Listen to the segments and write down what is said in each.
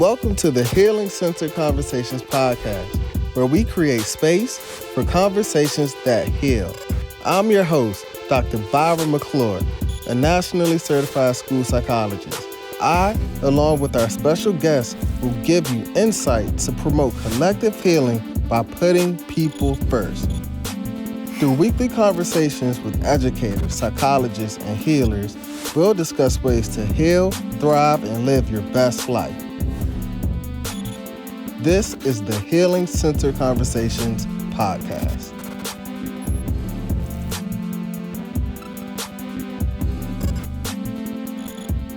Welcome to the Healing Centered Conversations podcast, where we create space for conversations that heal. I'm your host, Dr. Byron McClure, a nationally certified school psychologist. I, along with our special guests, will give you insight to promote collective healing by putting people first. Through weekly conversations with educators, psychologists, and healers, we'll discuss ways to heal, thrive, and live your best life. This is the Healing Center Conversations podcast.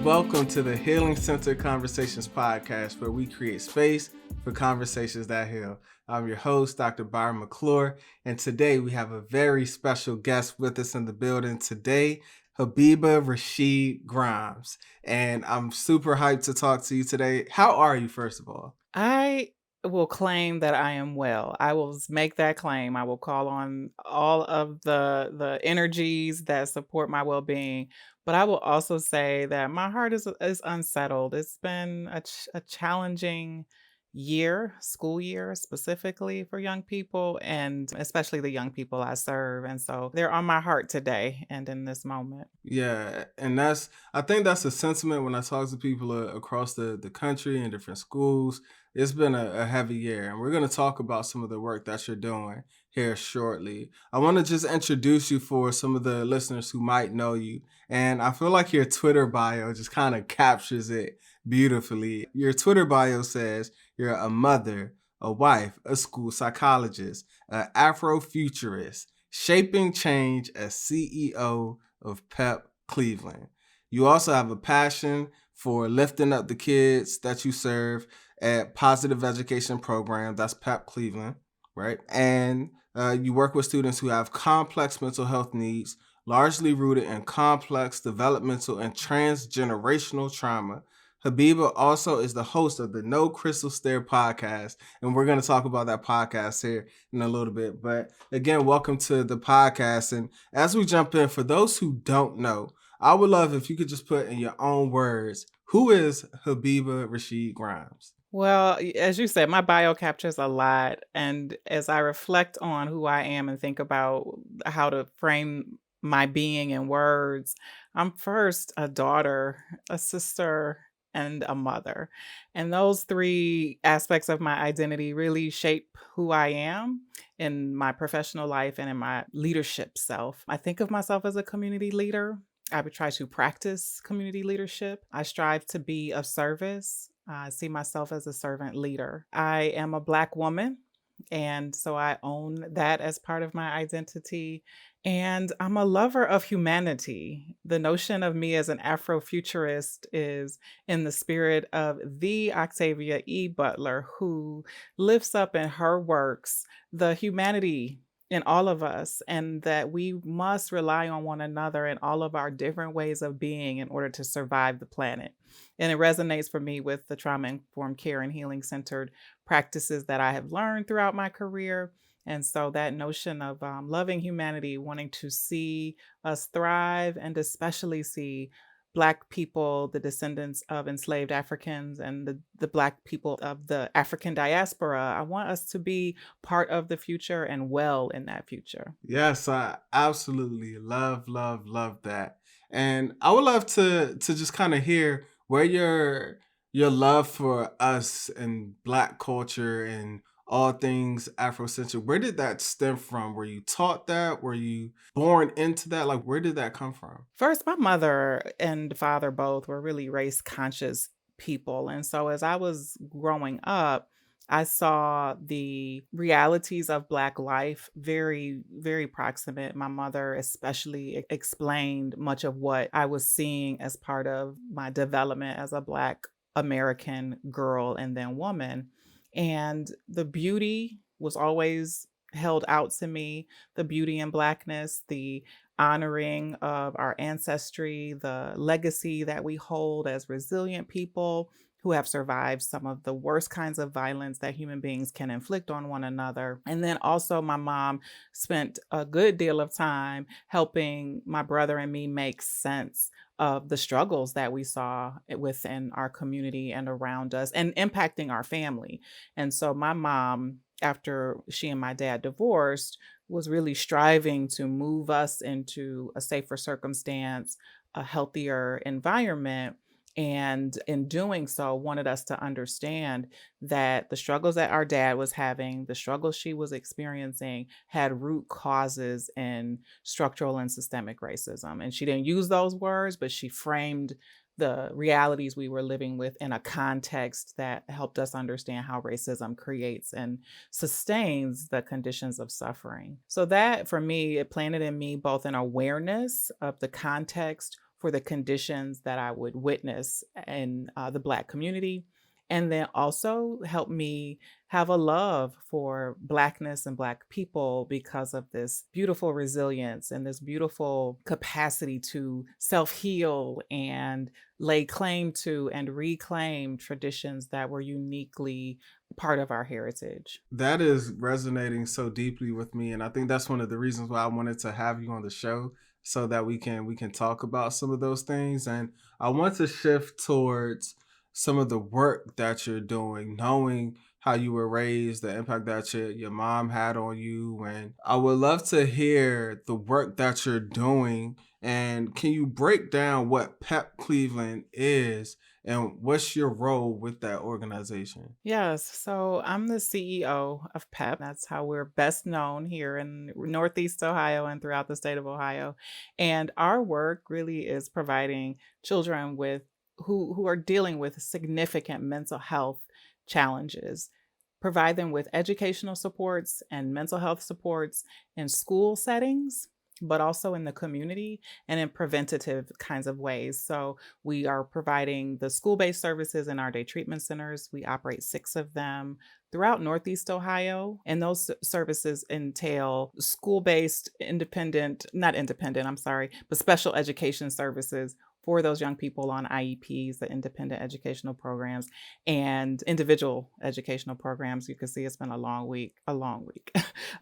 Welcome to the Healing Center Conversations podcast, where we create space for conversations that heal. I'm your host, Dr. Byron McClure, and today we have a very special guest with us in the building today, Habeebah Rasheed Grimes. And I'm super hyped to talk to you today. How are you, first of all? I will claim that I am well. I will make that claim. I will call on all of the energies that support my well-being. But I will also say that my heart is unsettled. It's been a challenging year, school year specifically for young people, and especially the young people I serve. And so they're on my heart today and in this moment. Yeah, and I think that's a sentiment when I talk to people across the country and different schools. It's been a heavy year, and we're going to talk about some of the work that you're doing here shortly. I want to just introduce you for some of the listeners who might know you, and I feel like your Twitter bio just kind of captures it beautifully. Your Twitter bio says you're a mother, a wife, a school psychologist, an Afrofuturist, shaping change as CEO of Pep Cleveland. You also have a passion for lifting up the kids that you serve at Positive Education Program, that's Pep Cleveland, right? And you work with students who have complex mental health needs, largely rooted in complex developmental and transgenerational trauma. Habeebah also is the host of the No Crystal Stair Podcast, and we're going to talk about that podcast here in a little bit. But again, welcome to the podcast. And as we jump in, for those who don't know, I would love if you could just put in your own words, who is Habeebah Rasheed Grimes? Well, as you said, my bio captures a lot. And as I reflect on who I am and think about how to frame my being in words, I'm first a daughter, a sister, and a mother. And those three aspects of my identity really shape who I am in my professional life and in my leadership self. I think of myself as a community leader. I would try to practice community leadership. I strive to be of service. I see myself as a servant leader. I am a Black woman, and so I own that as part of my identity. And I'm a lover of humanity. The notion of me as an Afrofuturist is in the spirit of the Octavia E. Butler, who lifts up in her works the humanity in all of us, and that we must rely on one another in all of our different ways of being in order to survive the planet. And it resonates for me with the trauma-informed care and healing-centered practices that I have learned throughout my career. And so that notion of loving humanity, wanting to see us thrive, and especially see Black people, the descendants of enslaved Africans, and the Black people of the African diaspora. I want us to be part of the future and well in that future. Yes, I absolutely love that. And I would love to just kind of hear where your love for us and Black culture and all things Afrocentric, where did that stem from? Were you taught that? Were you born into that? Like, where did that come from? First, my mother and father both were really race conscious people. And so as I was growing up, I saw the realities of Black life very, very proximate. My mother especially explained much of what I was seeing as part of my development as a Black American girl and then woman. And the beauty was always held out to me, the beauty in Blackness, the honoring of our ancestry, the legacy that we hold as resilient people who have survived some of the worst kinds of violence that human beings can inflict on one another. And then also, my mom spent a good deal of time helping my brother and me make sense of the struggles that we saw within our community and around us and impacting our family. And so, my mom, after she and my dad divorced, was really striving to move us into a safer circumstance, a healthier environment. And in doing so, wanted us to understand that the struggles that our dad was having, the struggles she was experiencing, had root causes in structural and systemic racism. And she didn't use those words, but she framed the realities we were living with in a context that helped us understand how racism creates and sustains the conditions of suffering. So that for me, it planted in me both an awareness of the context for the conditions that I would witness in the Black community. And then also helped me have a love for Blackness and Black people because of this beautiful resilience and this beautiful capacity to self heal and lay claim to and reclaim traditions that were uniquely part of our heritage. That is resonating so deeply with me, and I think that's one of the reasons why I wanted to have you on the show, so that we can talk about some of those things. And I want to shift towards some of the work that you're doing, knowing how you were raised, the impact that your mom had on you. And I would love to hear the work that you're doing. And can you break down what Pep Cleveland is and what's your role with that organization? Yes, so I'm the CEO of PEP. That's how we're best known here in Northeast Ohio and throughout the state of Ohio. And our work really is providing children with who are dealing with significant mental health challenges, provide them with educational supports and mental health supports in school settings, but also in the community and in preventative kinds of ways. So we are providing the school-based services in our day treatment centers. We operate 6 of them throughout Northeast Ohio, and those services entail school-based independent, not independent, I'm sorry, but special education services for those young people on IEPs, the independent educational programs, and individual educational programs. You can see it's been a long week, a long week.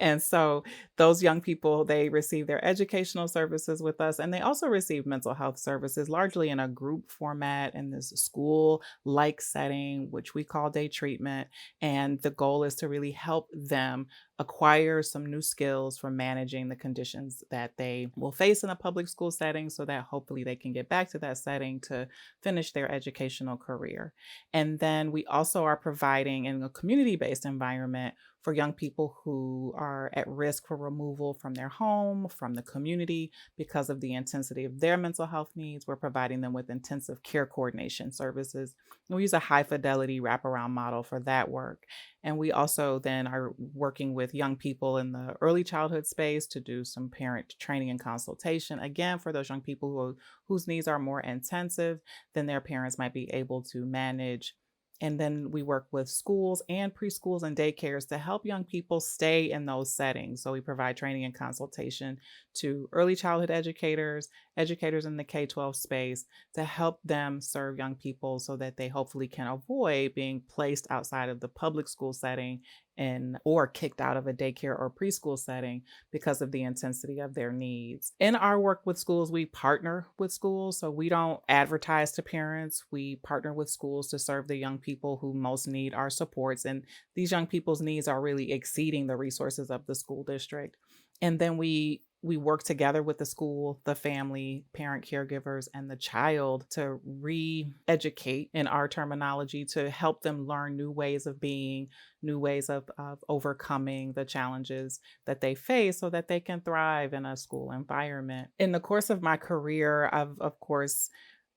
And so those young people, they receive their educational services with us, and they also receive mental health services, largely in a group format in this school-like setting, which we call day treatment. And the goal is to really help them acquire some new skills for managing the conditions that they will face in a public school setting so that hopefully they can get back to that setting to finish their educational career. And then we also are providing in a community-based environment for young people who are at risk for removal from their home, from the community, because of the intensity of their mental health needs. We're providing them with intensive care coordination services. And we use a high fidelity wraparound model for that work. And we also then are working with young people in the early childhood space to do some parent training and consultation. Again, for those young people whose needs are more intensive than their parents might be able to manage. And then we work with schools and preschools and daycares to help young people stay in those settings. So we provide training and consultation to early childhood educators, educators in the K-12 space to help them serve young people so that they hopefully can avoid being placed outside of the public school setting and or kicked out of a daycare or preschool setting because of the intensity of their needs. In our work with schools, we partner with schools. So we don't advertise to parents. We partner with schools to serve the young people who most need our supports. And these young people's needs are really exceeding the resources of the school district. And then we work together with the school, the family, parent caregivers, and the child to re-educate in our terminology to help them learn new ways of being, new ways of overcoming the challenges that they face so that they can thrive in a school environment. In the course of my career, I've, of course,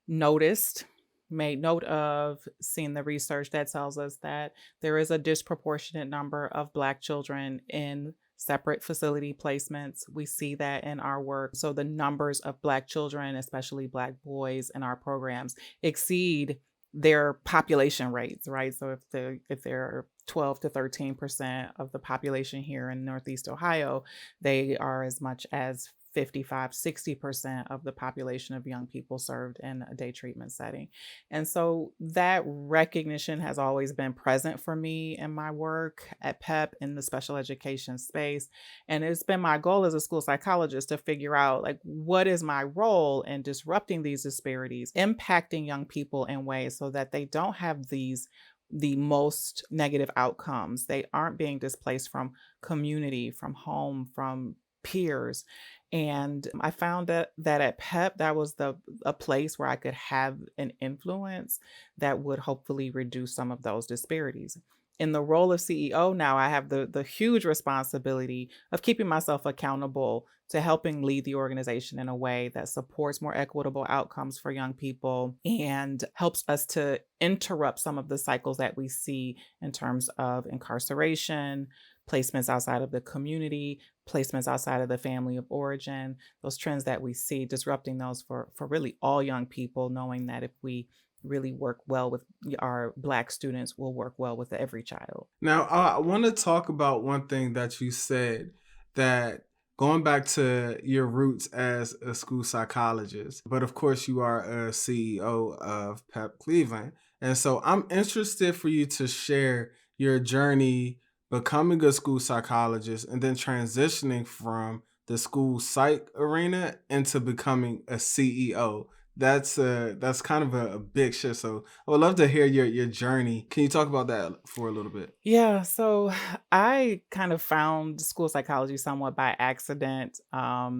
noticed, made note of, seen the research that tells us that there is a disproportionate number of Black children in separate facility placements. We see that in our work. So the numbers of Black children, especially Black boys in our programs, exceed their population rates, right? So if they're 12 to 13% of the population here in Northeast Ohio, they are as much as 55, 60% of the population of young people served in a day treatment setting. And so that recognition has always been present for me in my work at PEP in the special education space. And it's been my goal as a school psychologist to figure out like what is my role in disrupting these disparities, impacting young people in ways so that they don't have the most negative outcomes. They aren't being displaced from community, from home, from peers. And I found that at PEP, that was the a place where I could have an influence that would hopefully reduce some of those disparities. In the role of CEO now, I have the huge responsibility of keeping myself accountable to helping lead the organization in a way that supports more equitable outcomes for young people and helps us to interrupt some of the cycles that we see in terms of incarceration, placements outside of the community, placements outside of the family of origin, those trends that we see, disrupting those for really all young people, knowing that if we really work well with our Black students, we'll work well with every child. Now, I want to talk about one thing that you said, that going back to your roots as a school psychologist, but of course, you are a CEO of Pep Cleveland. And so I'm interested for you to share your journey becoming a school psychologist and then transitioning from the school psych arena into becoming a CEO. That's kind of a big shift. So I would love to hear your journey. Can you talk about that for a little bit? Yeah, so I kind of found school psychology somewhat by accident.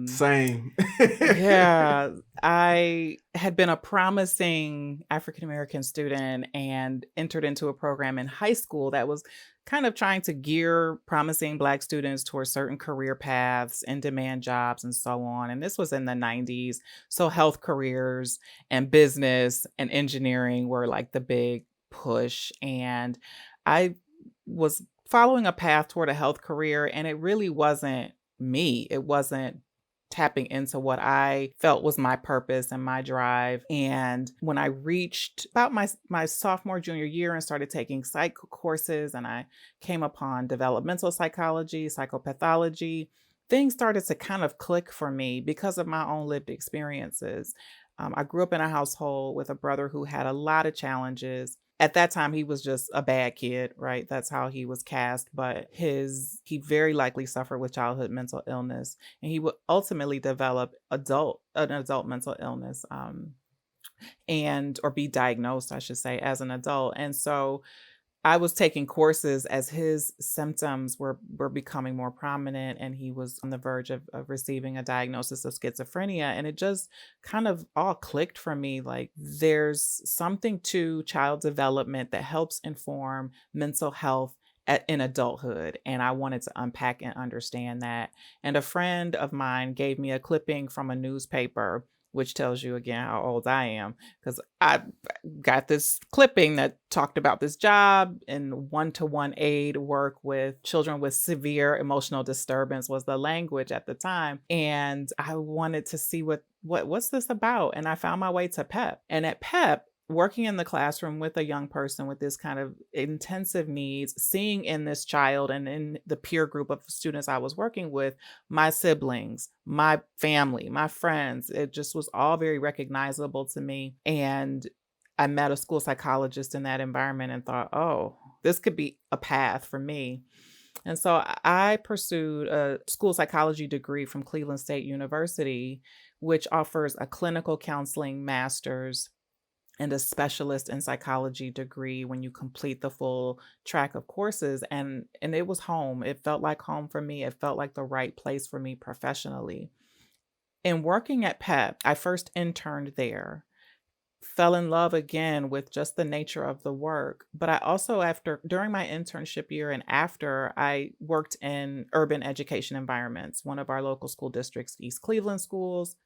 Same. Yeah, I had been a promising African American student and entered into a program in high school that was kind of trying to gear promising Black students towards certain career paths, in demand jobs, and so on. And this was in the 90s. So, health careers and business and engineering were like the big push. And I was following a path toward a health career, and it really wasn't me. It wasn't tapping into what I felt was my purpose and my drive. And when I reached about my sophomore junior year and started taking psych courses, and I came upon developmental psychology, psychopathology, things started to kind of click for me because of my own lived experiences. I grew up in a household with a brother who had a lot of challenges. At that time, he was just a bad kid, right? That's how he was cast. But he very likely suffered with childhood mental illness, and he would ultimately develop an adult mental illness, and or be diagnosed, I should say, as an adult. And so I was taking courses as his symptoms were becoming more prominent, and he was on the verge of receiving a diagnosis of schizophrenia. And it just kind of all clicked for me. Like there's something to child development that helps inform mental health in adulthood. And I wanted to unpack and understand that. And a friend of mine gave me a clipping from a newspaper, which tells you again how old I am, because I got this clipping that talked about this job in one-to-one aid work with children with severe emotional disturbance was the language at the time. And I wanted to see what's this about. And I found my way to PEP. And at PEP, working in the classroom with a young person with this kind of intensive needs, seeing in this child and in the peer group of students I was working with, my siblings, my family, my friends, it just was all very recognizable to me. And I met a school psychologist in that environment and thought, oh, this could be a path for me. And so I pursued a school psychology degree from Cleveland State University, which offers a clinical counseling master's and a specialist in psychology degree when you complete the full track of courses. And it was home. It felt like home for me. It felt like the right place for me professionally. In working at PEP, I first interned there, fell in love again with just the nature of the work. But I also, after during my internship year and after, I worked in urban education environments, one of our local school districts, East Cleveland Schools,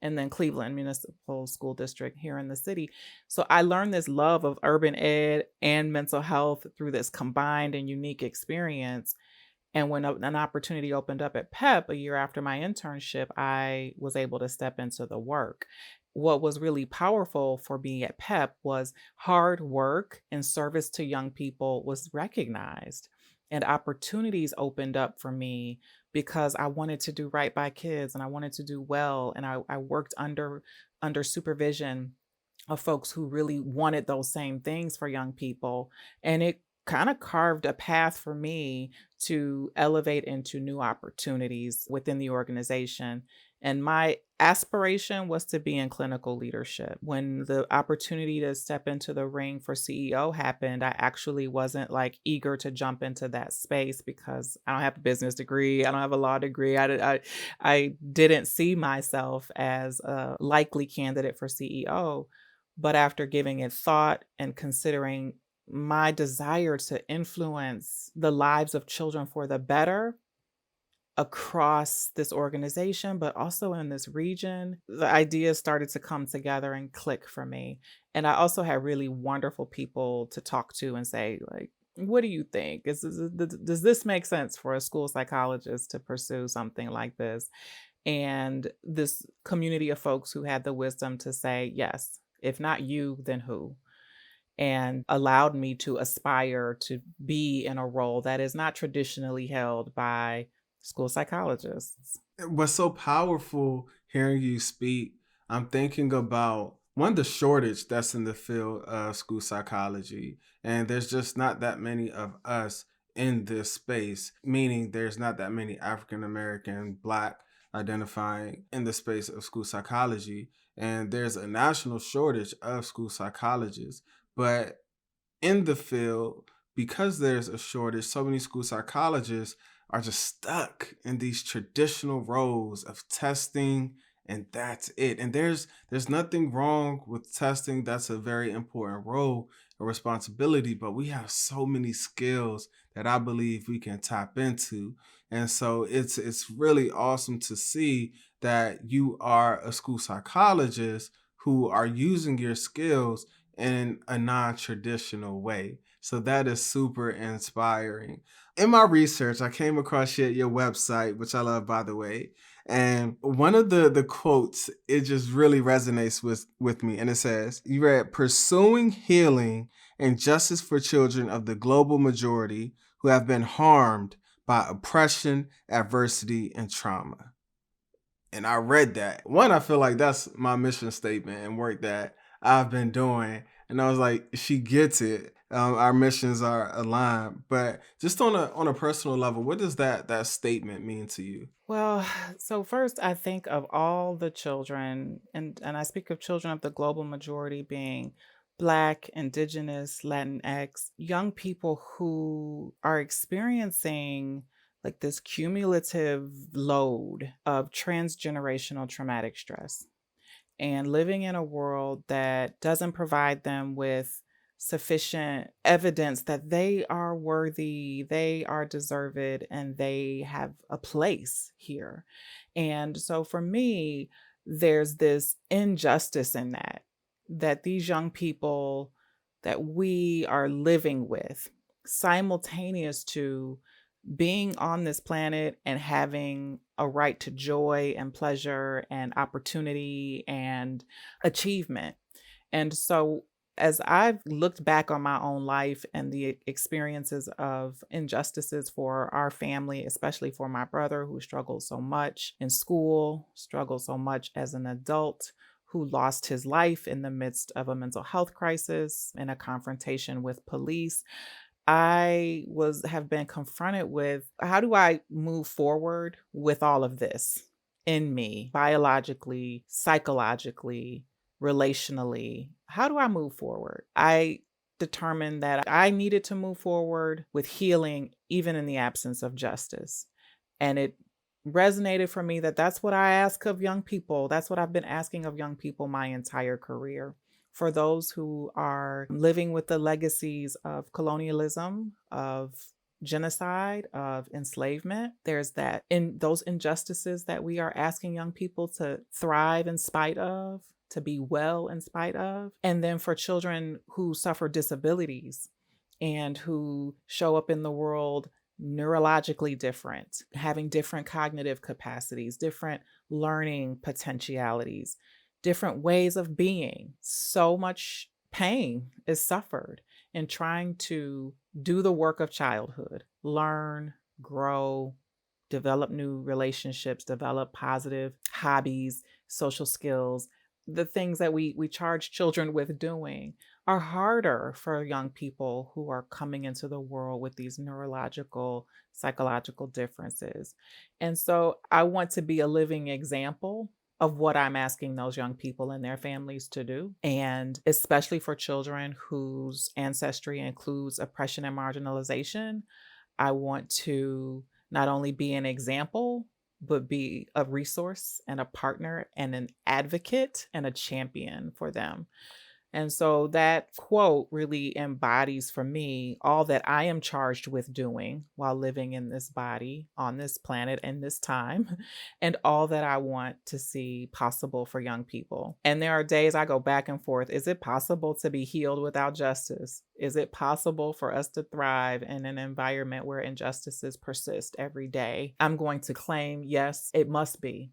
and then Cleveland Municipal School District here in the city. So I learned this love of urban ed and mental health through this combined and unique experience. And when an opportunity opened up at PEP a year after my internship, I was able to step into the work. What was really powerful for me at PEP was hard work and service to young people was recognized. and opportunities opened up for me because I wanted to do right by kids and I wanted to do well. And I worked under supervision of folks who really wanted those same things for young people. And it kind of carved a path for me to elevate into new opportunities within the organization. And my aspiration was to be in clinical leadership. When the opportunity to step into the ring for CEO happened, I actually wasn't like eager to jump into that space because I don't have a business degree, I don't have a law degree. I didn't see myself as a likely candidate for CEO. But after giving it thought and considering my desire to influence the lives of children for the better across this organization, but also in this region, the ideas started to come together and click for me. And I also had really wonderful people to talk to and say, like, what do you think? Does this make sense for a school psychologist to pursue something like this? And this community of folks who had the wisdom to say, yes, if not you, then who? And allowed me to aspire to be in a role that is not traditionally held by school psychologists. What's so powerful hearing you speak, I'm thinking about one, the shortage that's in the field of school psychology. And there's just not that many of us in this space, meaning there's not that many African American, Black identifying in the space of school psychology. And there's a national shortage of school psychologists. But in the field, because there's a shortage, so many school psychologists are just stuck in these traditional roles of testing, and that's it. And there's nothing wrong with testing. That's a very important role or responsibility, but we have so many skills that I believe we can tap into. And so it's really awesome to see that you are a school psychologist who are using your skills in a non-traditional way. So that is super inspiring. In my research, I came across your website, which I love, by the way. And one of the quotes, it just really resonates with me. And it says, you read, pursuing healing and justice for children of the global majority who have been harmed by oppression, adversity, and trauma. And I read that. One, I feel like that's my mission statement and work that I've been doing. And I was like, she gets it. Our missions are aligned. But just on a personal level, what does that statement mean to you? Well, so first I think of all the children, and I speak of children of the global majority being Black, Indigenous, Latinx, young people who are experiencing like this cumulative load of transgenerational traumatic stress and living in a world that doesn't provide them with sufficient evidence that they are worthy, they are deserved, and they have a place here. And so for me, there's this injustice in that these young people that we are living with, simultaneous to being on this planet and having a right to joy and pleasure and opportunity and achievement. And so, as I've looked back on my own life and the experiences of injustices for our family, especially for my brother who struggled so much in school, struggled so much as an adult, who lost his life in the midst of a mental health crisis in a confrontation with police, I was have been confronted with how do I move forward with all of this in me, biologically, psychologically, relationally? How do I move forward? I determined that I needed to move forward with healing even in the absence of justice. And it resonated for me that that's what I ask of young people. That's what I've been asking of young people my entire career. For those who are living with the legacies of colonialism, of genocide, of enslavement, there's that in those injustices that we are asking young people to thrive in spite of, to be well in spite of. And then for children who suffer disabilities and who show up in the world neurologically different, having different cognitive capacities, different learning potentialities, different ways of being. So much pain is suffered in trying to do the work of childhood, learn, grow, develop new relationships, develop positive hobbies, social skills. The things that we charge children with doing are harder for young people who are coming into the world with these neurological, psychological differences. And so I want to be a living example of what I'm asking those young people and their families to do. And especially for children whose ancestry includes oppression and marginalization, I want to not only be an example, but be a resource and a partner and an advocate and a champion for them. And so that quote really embodies for me all that I am charged with doing while living in this body, on this planet, and this time, and all that I want to see possible for young people. And there are days I go back and forth. Is it possible to be healed without justice? Is it possible for us to thrive in an environment where injustices persist every day? I'm going to claim, yes, it must be,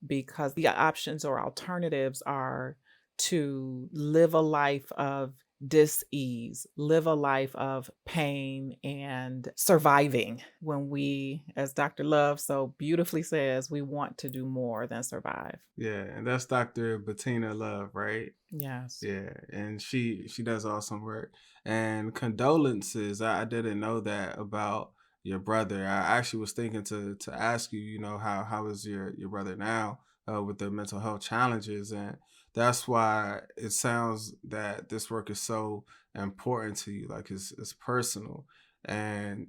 because the options or alternatives are to live a life of dis-ease, live a life of pain and surviving, when we, as Dr. Love so beautifully says, we want to do more than survive. Yeah, and that's Dr. Bettina Love, right? Yes. Yeah, and she does awesome work. And condolences, I didn't know that about your brother. I actually was thinking to ask you, how is your brother now with the mental health challenges, and that's why it sounds that this work is so important to you. Like it's personal, and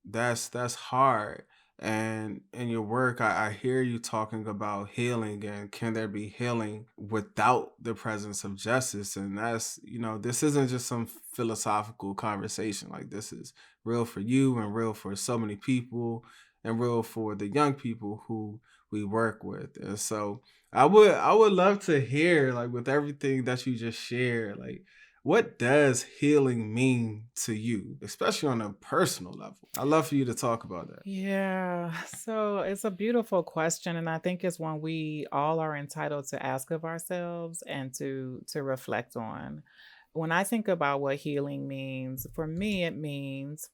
that's hard. And in your work, I hear you talking about healing, and can there be healing without the presence of justice? And this isn't just some philosophical conversation. Like, this is real for you and real for so many people and real for the young people who we work with. And so I would love to hear, like, with everything that you just shared, like, what does healing mean to you, especially on a personal level? I'd love for you to talk about that. Yeah, so it's a beautiful question, and I think it's one we all are entitled to ask of ourselves and to reflect on. When I think about what healing means, for me, it means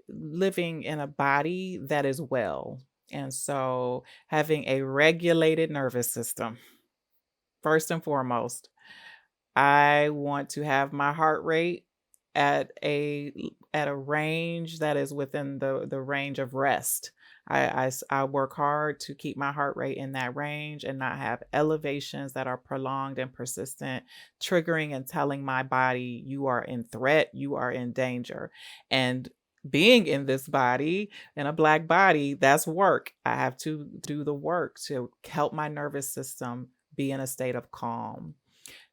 living in a body that is well. And so having a regulated nervous system, first and foremost. I want to have my heart rate at a range that is within the range of rest. I work hard to keep my heart rate in that range and not have elevations that are prolonged and persistent, triggering and telling my body you are in threat, you are in danger. And being in this body, in a black body, that's work. I have to do the work to help my nervous system be in a state of calm.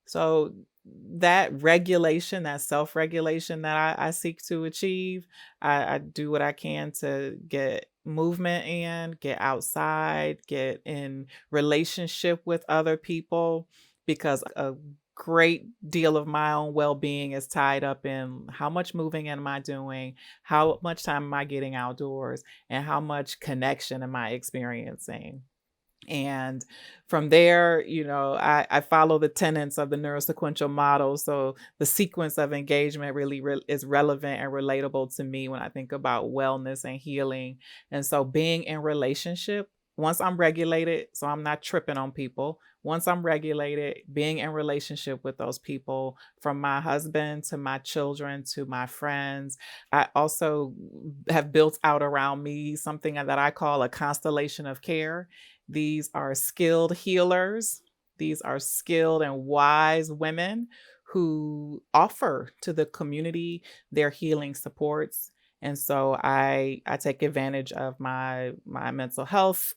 So that regulation, that self-regulation that I seek to achieve, I do what I can to get movement in, get outside, get in relationship with other people, because a great deal of my own well-being is tied up in how much moving am I doing, how much time am I getting outdoors, and how much connection am I experiencing. And from there, I follow the tenets of the neurosequential model. So the sequence of engagement really is relevant and relatable to me when I think about wellness and healing. And so being in relationship, once I'm regulated, so I'm not tripping on people. Once I'm regulated, being in relationship with those people, from my husband to my children to my friends. I also have built out around me something that I call a constellation of care. These are skilled healers. These are skilled and wise women who offer to the community their healing supports. And so I take advantage of my mental health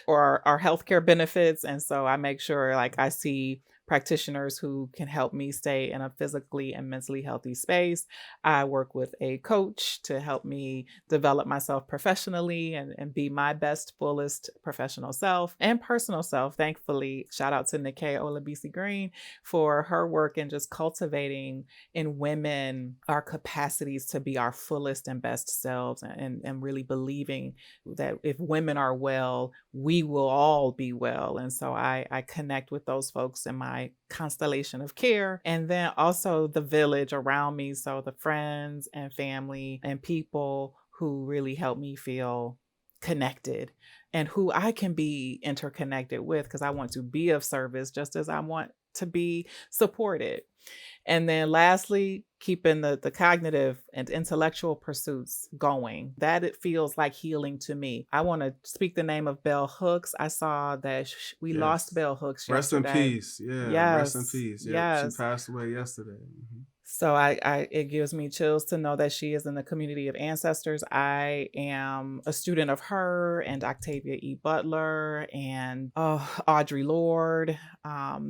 or our healthcare benefits. And so I make sure, like, I see practitioners who can help me stay in a physically and mentally healthy space. I work with a coach to help me develop myself professionally and be my best, fullest professional self and personal self. Thankfully, shout out to Nikki Olabisi Green for her work in just cultivating in women our capacities to be our fullest and best selves, and really believing that if women are well, we will all be well. And so I connect with those folks in my constellation of care. And then also the village around me. So the friends and family and people who really help me feel connected and who I can be interconnected with because I want to be of service just as I want to be supported. And then lastly, keeping the cognitive and intellectual pursuits going. That it feels like healing to me. I want to speak the name of Bell Hooks. I saw that we lost Yes. Bell Hooks Rest in yesterday. peace. Yeah, rest in Yes, peace. Yep, she yes. passed away yesterday. Mhm. So I it gives me chills to know that she is in the community of ancestors. I am a student of her and Octavia E. Butler and Audre Lorde.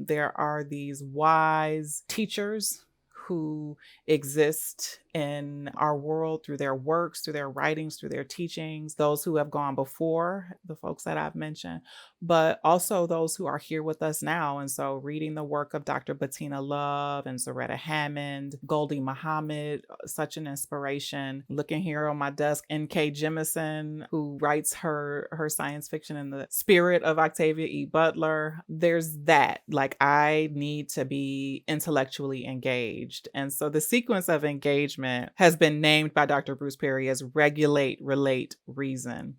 There are these wise teachers who exist in our world through their works, through their writings, through their teachings, those who have gone before, the folks that I've mentioned, but also those who are here with us now. And so reading the work of Dr. Bettina Love and Zaretta Hammond, Goldie Muhammad, such an inspiration. Looking here on my desk, N.K. Jemisin, who writes her science fiction in the spirit of Octavia E. Butler. There's that. Like, I need to be intellectually engaged. And so the sequence of engagement has been named by Dr. Bruce Perry as regulate, relate, reason.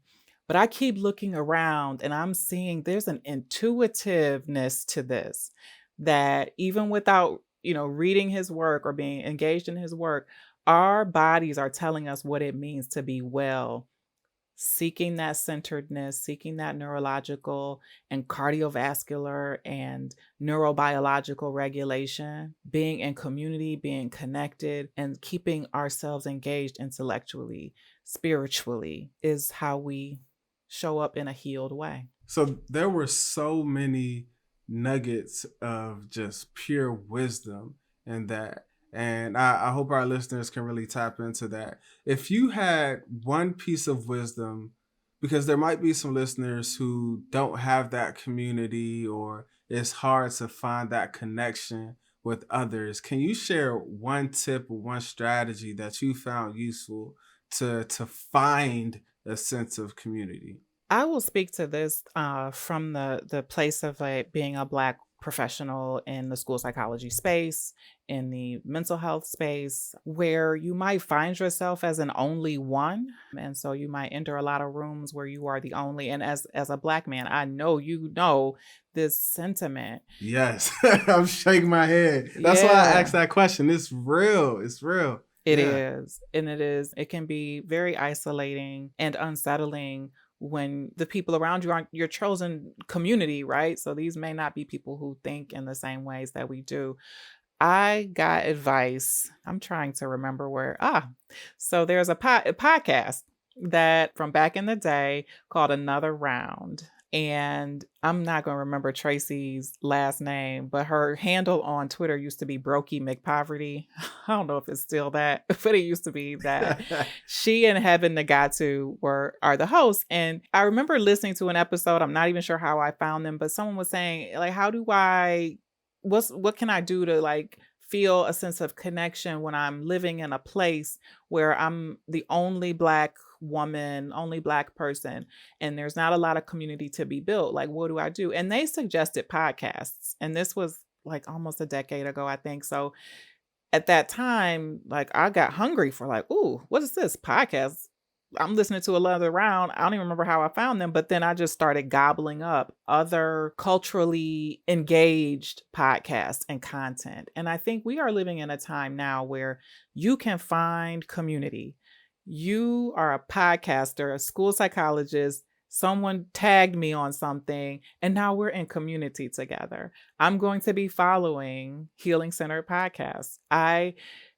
But I keep looking around and I'm seeing there's an intuitiveness to this that even without, reading his work or being engaged in his work, our bodies are telling us what it means to be well, seeking that centeredness, seeking that neurological and cardiovascular and neurobiological regulation, being in community, being connected, and keeping ourselves engaged intellectually, spiritually is how we show up in a healed way. So there were so many nuggets of just pure wisdom in that. And I hope our listeners can really tap into that. If you had one piece of wisdom, because there might be some listeners who don't have that community or it's hard to find that connection with others, can you share one tip or one strategy that you found useful to find a sense of community? I will speak to this from the place of being a Black professional in the school psychology space, in the mental health space, where you might find yourself as an only one, and so you might enter a lot of rooms where you are the only. And as a Black man, I know this sentiment. Yes, I'm shaking my head. That's why I asked Yeah. that question. It's real. It's real. It Yeah. is. And it can be very isolating and unsettling when the people around you aren't your chosen community, right? So these may not be people who think in the same ways that we do. I got advice. I'm trying to remember where. So there's a podcast that from back in the day called Another Round. And I'm not going to remember Tracy's last name, but her handle on Twitter used to be Brokey McPoverty. I don't know if it's still that, but it used to be that. She and Heaven Nagatu are the hosts. And I remember listening to an episode. I'm not even sure how I found them, but someone was saying, like, what can I do to like feel a sense of connection when I'm living in a place where I'm the only Black woman, only Black person, and there's not a lot of community to be built. Like, what do I do? And they suggested podcasts. And this was like almost a decade ago, I think. So at that time, like I got hungry for like, ooh, what is this podcast? I'm listening to Another Round. I don't even remember how I found them, but then I just started gobbling up other culturally engaged podcasts and content. And I think we are living in a time now where you can find community. You are a podcaster, a school psychologist, someone tagged me on something, and now we're in community together. I'm going to be following Healing Centered Podcasts. I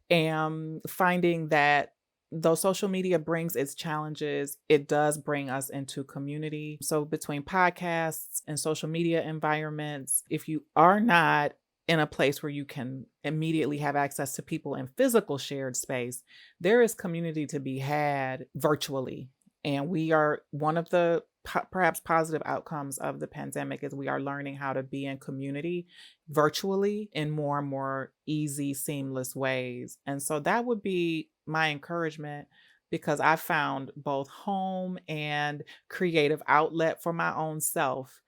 am finding that though social media brings its challenges, it does bring us into community. So between podcasts and social media environments, if you are not in a place where you can immediately have access to people in physical shared space, there is community to be had virtually. And we are one of the perhaps positive outcomes of the pandemic is we are learning how to be in community virtually in more and more easy, seamless ways. And so that would be my encouragement because I found both home and creative outlet for my own self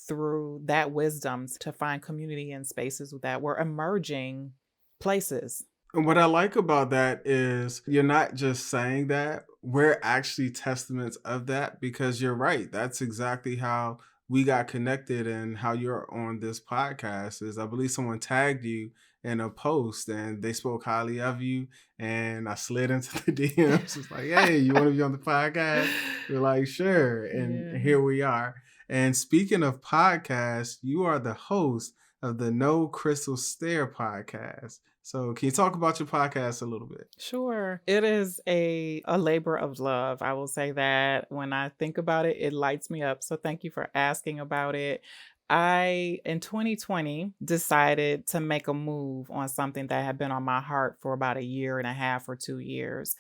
through that wisdom to find community in spaces that were emerging places. And what I like about that is you're not just saying that, we're actually testaments of that because you're right. That's exactly how we got connected and how you're on this podcast is I believe someone tagged you in a post and they spoke highly of you and I slid into the DMs. It's like, hey, you want to be on the podcast? You're like, sure. And Yeah. here we are. And speaking of podcasts, you are the host of the No Crystal Stair podcast. So can you talk about your podcast a little bit? Sure. It is a labor of love. I will say that when I think about it, it lights me up. So thank you for asking about it. I in 2020 decided to make a move on something that had been on my heart for about a year and a half or 2 years.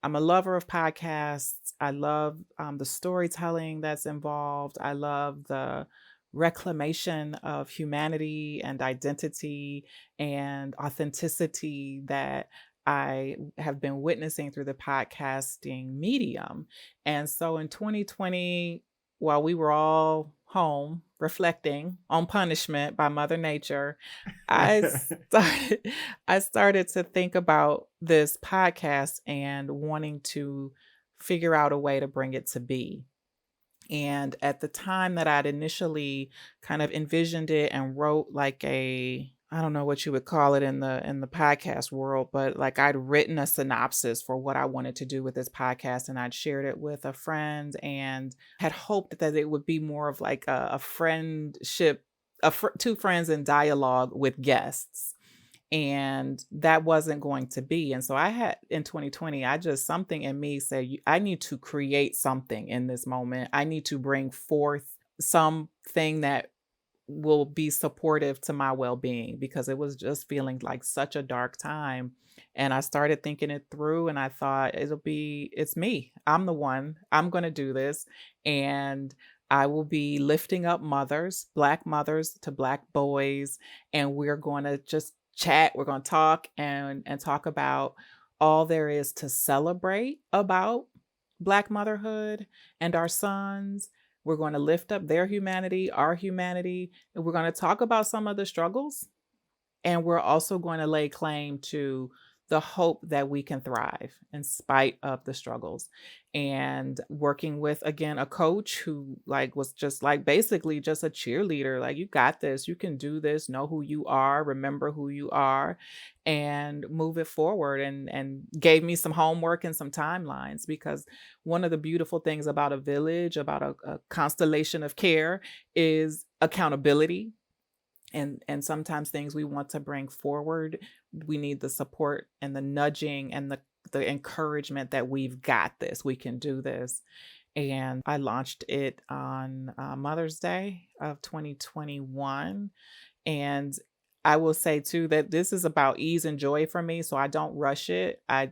I'm a lover of podcasts. I love the storytelling that's involved. I love the reclamation of humanity and identity and authenticity that I have been witnessing through the podcasting medium. And so in 2020, while we were all home reflecting on punishment by Mother Nature, I started I started to think about this podcast and wanting to figure out a way to bring it to be. And at the time that I'd initially kind of envisioned it and wrote like a I don't know what you would call it in the podcast world, but like I'd written a synopsis for what I wanted to do with this podcast and I'd shared it with a friend and had hoped that it would be more of like a friendship, two friends in dialogue with guests, and that wasn't going to be. And so I had in 2020, I just something in me said, I need to create something in this moment. I need to bring forth something that will be supportive to my well-being because it was just feeling like such a dark time. And I started thinking it through and I thought it's me. I'm the one. I'm going to do this. And I will be lifting up mothers, Black mothers to Black boys, and we're going to just chat. We're going to talk and talk about all there is to celebrate about Black motherhood and our sons. We're going to lift up their humanity, our humanity, and we're going to talk about some of the struggles. And we're also going to lay claim to the hope that we can thrive in spite of the struggles. And working with, again, a coach who like was just like basically just a cheerleader, like, you got this, you can do this, know who you are, remember who you are, and move it forward. And gave me some homework and some timelines because one of the beautiful things about a village, about a constellation of care is accountability, and sometimes things we want to bring forward, we need the support and the nudging and the encouragement that we've got this, we can do this. And I launched it on Mother's Day of 2021. And I will say too that this is about ease and joy for me. So I don't rush it. I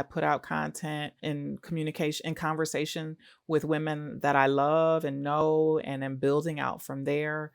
put out content in communication and conversation with women that I love and know and am building out from there.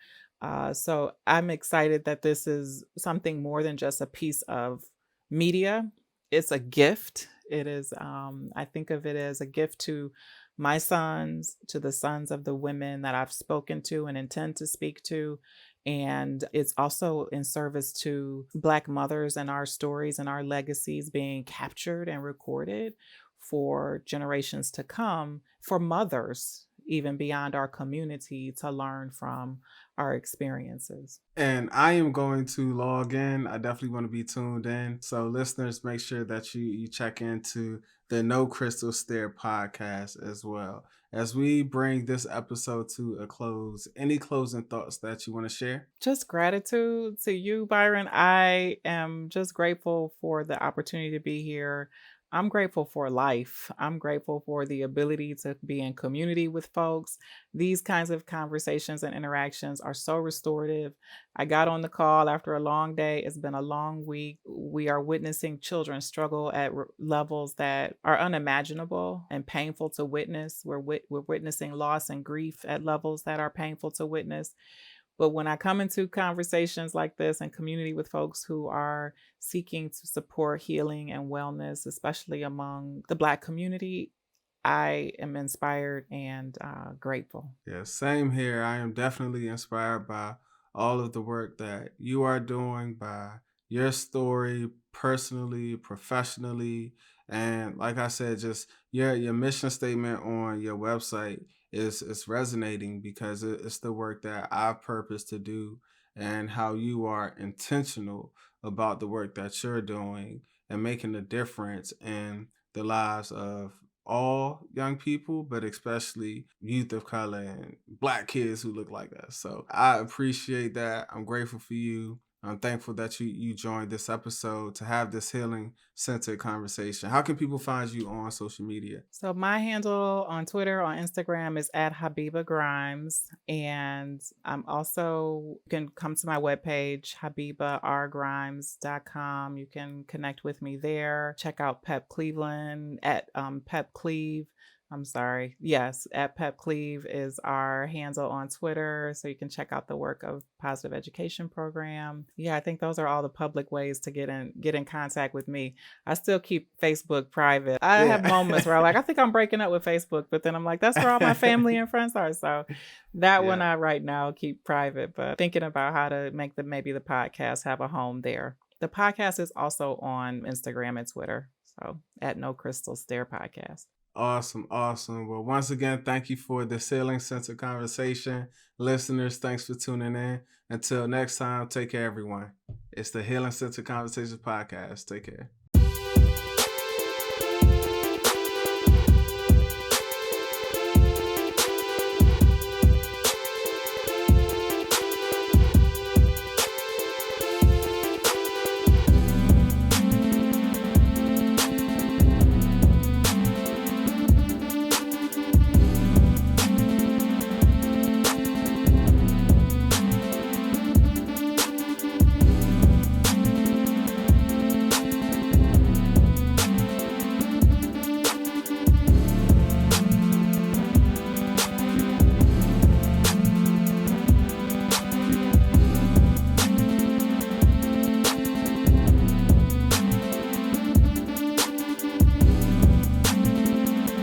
So I'm excited that this is something more than just a piece of media. It's a gift. It is, I think of it as a gift to my sons, to the sons of the women that I've spoken to and intend to speak to. And it's also in service to Black mothers and our stories and our legacies being captured and recorded for generations to come, for mothers, even beyond our community, to learn from our experiences. And I am going to log in. I definitely want to be tuned in. So listeners, make sure that you check into the No Crystal Stair podcast as well. As we bring this episode to a close, any closing thoughts that you want to share? Just gratitude to you, Byron. I am just grateful for the opportunity to be here. I'm grateful for life. I'm grateful for the ability to be in community with folks. These kinds of conversations and interactions are so restorative. I got on the call after a long day. It's been a long week. We are witnessing children struggle at levels that are unimaginable and painful to witness. We're witnessing loss and grief at levels that are painful to witness. But when I come into conversations like this and community with folks who are seeking to support healing and wellness, especially among the Black community, I am inspired and grateful. Yeah, same here. I am definitely inspired by all of the work that you are doing, by your story personally, professionally, and like I said, just your mission statement on your website is resonating because it's the work that I purpose to do, and how you are intentional about the work that you're doing and making a difference in the lives of all young people, but especially youth of color and black kids who look like us. So I appreciate that. I'm grateful for you. I'm thankful that you joined this episode to have this healing centered conversation. How can people find you on social media? So my handle on Twitter, on Instagram is at Habeebah Grimes. And I'm also, you can come to my webpage, habeebahrgrimes.com. You can connect with me there. Check out Pep Cleveland at Pep Cleve. I'm sorry. Yes, at Pep Cleve is our handle on Twitter. So you can check out the work of Positive Education Program. Yeah, I think those are all the public ways to get in contact with me. I still keep Facebook private. I have moments where I'm like, I think I'm breaking up with Facebook, but then I'm like, that's where all my family and friends are. So that one Yeah. I right now keep private, but thinking about how to make maybe the podcast have a home there. The podcast is also on Instagram and Twitter. So at No Crystal Stair Podcast. Awesome, awesome. Well, once again, thank you for the Sailing Center conversation. Listeners, thanks for tuning in. Until next time, take care, everyone. It's the Healing Center Conversations podcast. Take care.